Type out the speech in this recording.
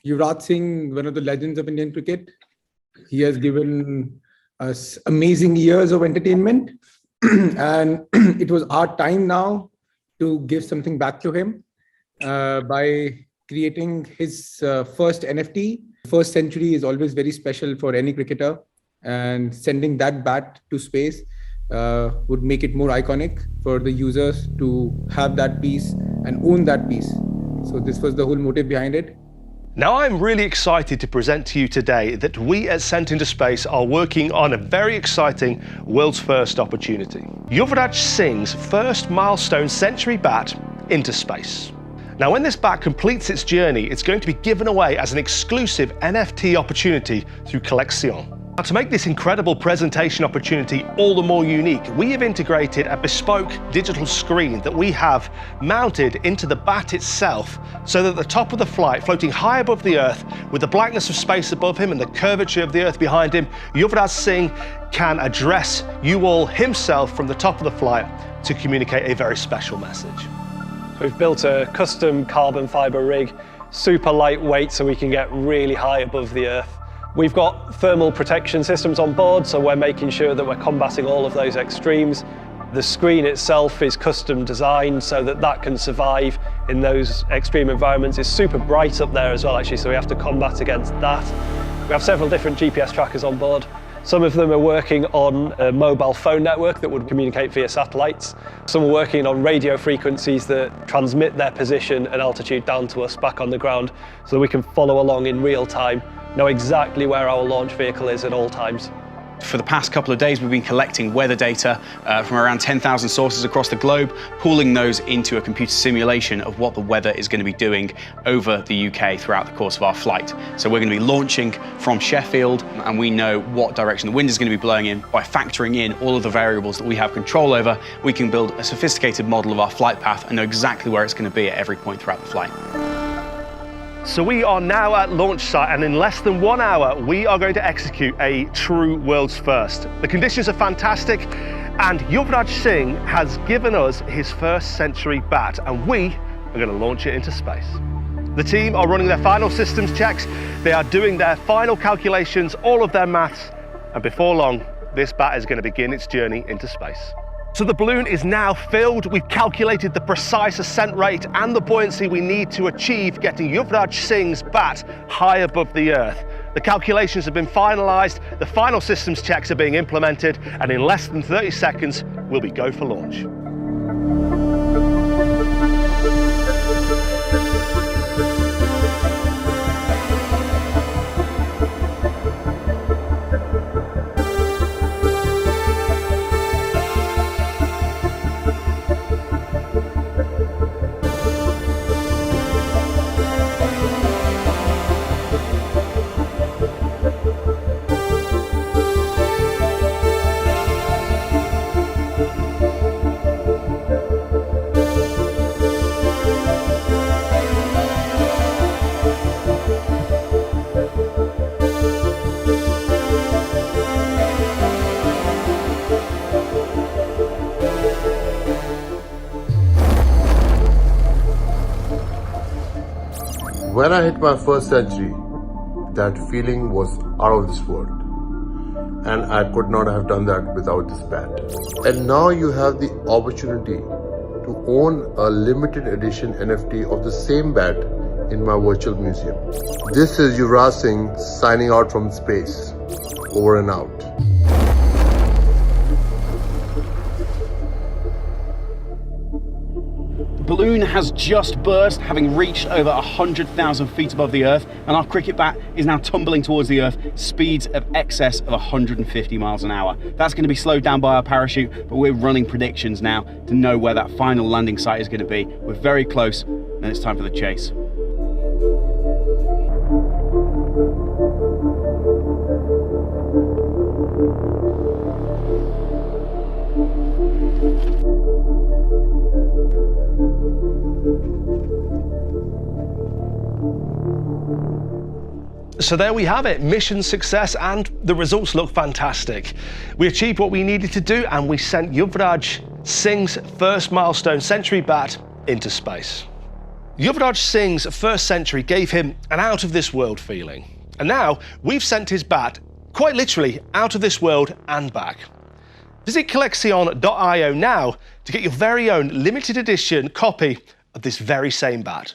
Yuvraj Singh, one of the legends of Indian cricket. He has given us amazing years of entertainment. And it was our time now to give something back to him by creating his first NFT. First century is always very special for any cricketer, and sending that bat to space would make it more iconic for the users to have that piece and own that piece. So this was the whole motive behind it. Now I'm really excited to present to you today that we at Sent into Space are working on a very exciting world's first opportunity. Yuvraj Singh's first milestone century bat into space. Now when this bat completes its journey, it's going to be given away as an exclusive NFT opportunity through Collexion. Now, to make this incredible presentation opportunity all the more unique, we have integrated a bespoke digital screen that we have mounted into the bat itself, so that at the top of the flight, floating high above the Earth, with the blackness of space above him and the curvature of the Earth behind him, Yuvraj Singh can address you all himself from the top of the flight to communicate a very special message. We've built a custom carbon fibre rig, super lightweight so we can get really high above the Earth. We've got thermal protection systems on board, so we're making sure that we're combating all of those extremes. The screen itself is custom designed so that that can survive in those extreme environments. It's super bright up there as well, actually, so we have to combat against that. We have several different GPS trackers on board. Some of them are working on a mobile phone network that would communicate via satellites. Some are working on radio frequencies that transmit their position and altitude down to us back on the ground, so that we can follow along in real time, know exactly where our launch vehicle is at all times. For the past couple of days, we've been collecting weather data from around 10,000 sources across the globe, pooling those into a computer simulation of what the weather is going to be doing over the UK throughout the course of our flight. So we're going to be launching from Sheffield, and we know what direction the wind is going to be blowing in. By factoring in all of the variables that we have control over, we can build a sophisticated model of our flight path and know exactly where it's going to be at every point throughout the flight. So we are now at launch site, and in less than 1 hour, we are going to execute a true world's first. The conditions are fantastic, and Yuvraj Singh has given us his first century bat, and we are going to launch it into space. The team are running their final systems checks. They are doing their final calculations, all of their maths, and before long, this bat is going to begin its journey into space. So the balloon is now filled. We've calculated the precise ascent rate and the buoyancy we need to achieve getting Yuvraj Singh's bat high above the Earth. The calculations have been finalised, the final systems checks are being implemented, and in less than 30 seconds, we'll be go for launch. When I hit my first century, that feeling was out of this world. And I could not have done that without this bat. And now you have the opportunity to own a limited edition NFT of the same bat in my virtual museum. This is Yuvraj Singh signing out from space. Over and out. The balloon has just burst, having reached over 100,000 feet above the Earth, and our cricket bat is now tumbling towards the Earth, speeds of excess of 150 miles an hour. That's going to be slowed down by our parachute, but we're running predictions now to know where that final landing site is going to be. We're very close, and it's time for the chase. So there we have it, mission success, and the results look fantastic. We achieved what we needed to do, and we sent Yuvraj Singh's first milestone century bat into space. Yuvraj Singh's first century gave him an out-of-this-world feeling. And now we've sent his bat, quite literally, out of this world and back. Visit Collexion.io now to get your very own limited edition copy of this very same bat.